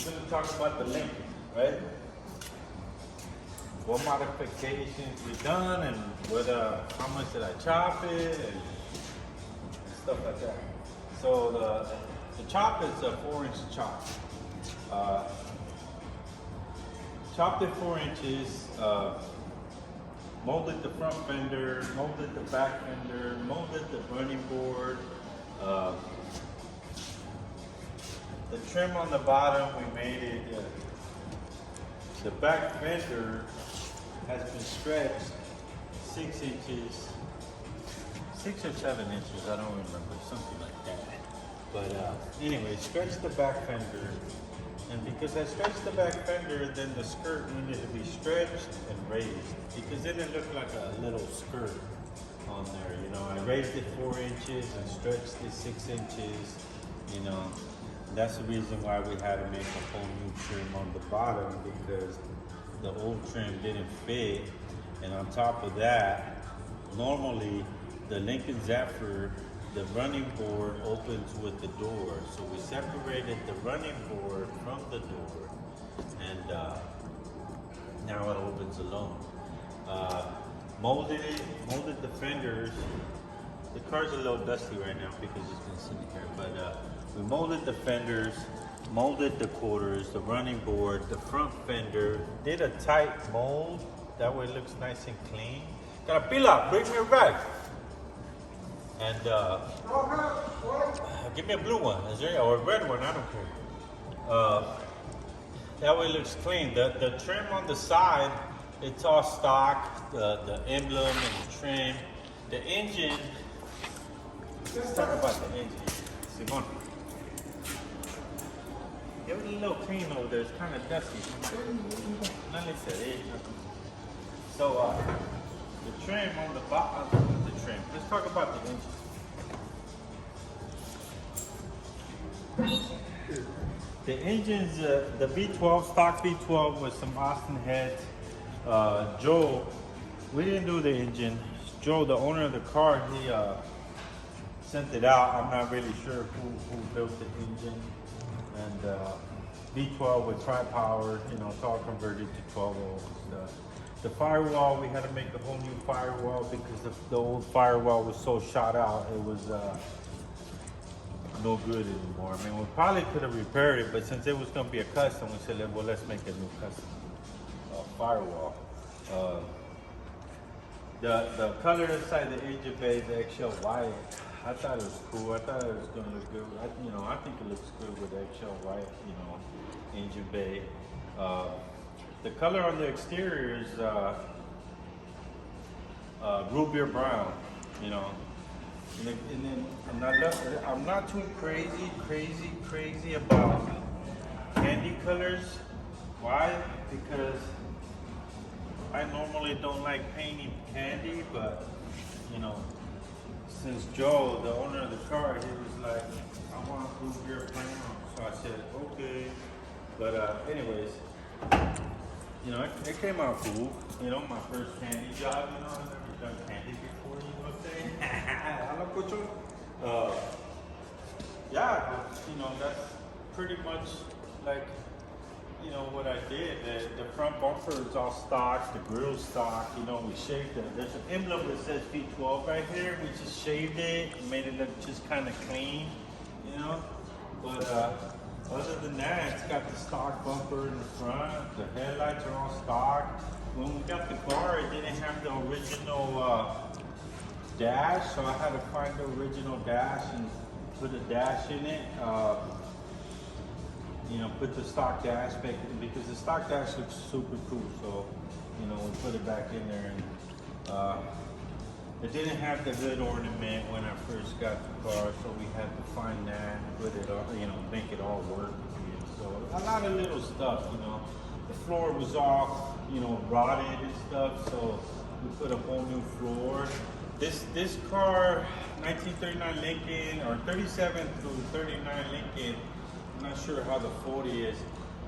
we're gonna talk about the Lincoln, right? What modifications we done and how much did I chop it and stuff like that. So the chop is a 4-inch chop. Chopped it 4 inches, molded the front fender, molded the back fender, molded the running board. The trim on the bottom, we made it. The back fender has been stretched 6 inches, 6 or 7 inches, I don't remember, something like that. But anyway, stretched the back fender. And because I stretched the back fender, then the skirt needed to be stretched and raised because it didn't look like a little skirt on there. You know, I raised it 4 inches and stretched it 6 inches. You know, that's the reason why we had to make a whole new trim on the bottom because the old trim didn't fit. And on top of that, normally the Lincoln Zephyr, the running board opens with the door. So we separated the running board from the door and now it opens alone. Molded the fenders. The car's a little dusty right now because it's been sitting here, but we molded the fenders, molded the quarters, the running board, the front fender, did a tight mold. That way it looks nice and clean. Got a pila, bring me a bag. And give me a blue one, is there, or a red one, I don't care. That way it looks clean. The trim on the side, it's all stock, the emblem and the trim. The engine, let's talk about the engine. Simon, give it a little clean over there, it's kind of dusty. So the trim on the bottom, the trim. Let's talk about the engine. The engine's the V12, stock V12 with some Austin heads. Joe, we didn't do the engine. Joe, the owner of the car, he sent it out. I'm not really sure who built the engine. And V12 with tri-power, you know, it's all converted to 12 volts and stuff. The firewall, we had to make a whole new firewall because the old firewall was so shot out, it was no good anymore. I mean, we probably could have repaired it, but since it was going to be a custom, we said, well, let's make a new custom firewall. The color inside the engine bay, the eggshell white, I thought it was cool. I thought it was going to look good. I think it looks good with eggshell white, you know, engine bay. The color on the exterior is root beer brown, you know. And then I'm not too crazy about candy colors. Why? Because I normally don't like painting candy, but you know, since Joe, the owner of the car, he was like, I want root beer brown. So I said, okay. But anyways, you know, it came out cool. You know, my first candy job, you know, I've never done candy before, you know what I'm saying? Yeah, you know, that's pretty much like, you know, what I did. The front bumper is all stock, the grill's stock, you know, we shaved it. There's an emblem that says V12 right here. We just shaved it and made it look just kind of clean, you know? But other than that, it's got the stock bumper in the front. The headlights are all stock. When we got the car, it didn't have the original dash, so I had to find the original dash and put a dash in it. You know, put the stock dash back in because the stock dash looks super cool. So, you know, we put it back in there, and it didn't have the hood ornament when I first got the car, so we had to find that, put it all, you know, make it all work again. So a lot of little stuff, you know. The floor was all, you know, rotted and stuff, so we put a whole new floor. This car, 1939 Lincoln, or 37 through 39 Lincoln, I'm not sure how the 40 is,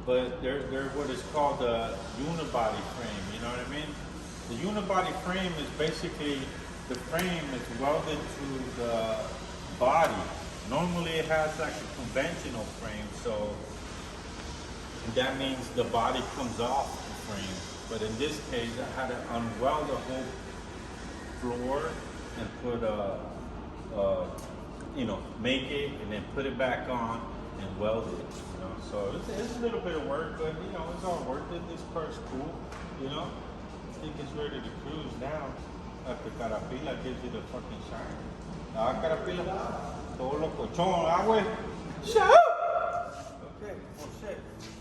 but they're what is called a unibody frame, you know what I mean? The unibody frame is basically, the frame is welded to the body. Normally it has like a conventional frame, so that means the body comes off the frame. But in this case, I had to unweld the whole floor and put make it and then put it back on and weld it. So it's a little bit of work, but it's all worth it. This car's cool. I think it's ready to cruise now. After Carapila gives you the fucking shine. Carapila, todo lo cochón, güey. Shut up! Okay, oh shit.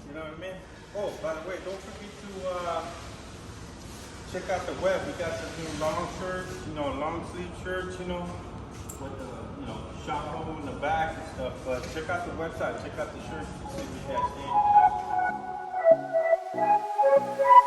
You know what I mean? Oh, by the way, don't forget to check out the web. We got some new long shirts, long sleeve shirts, with the, shop logo in the back and stuff. But check out the website, check out the shirts, see what you guys think.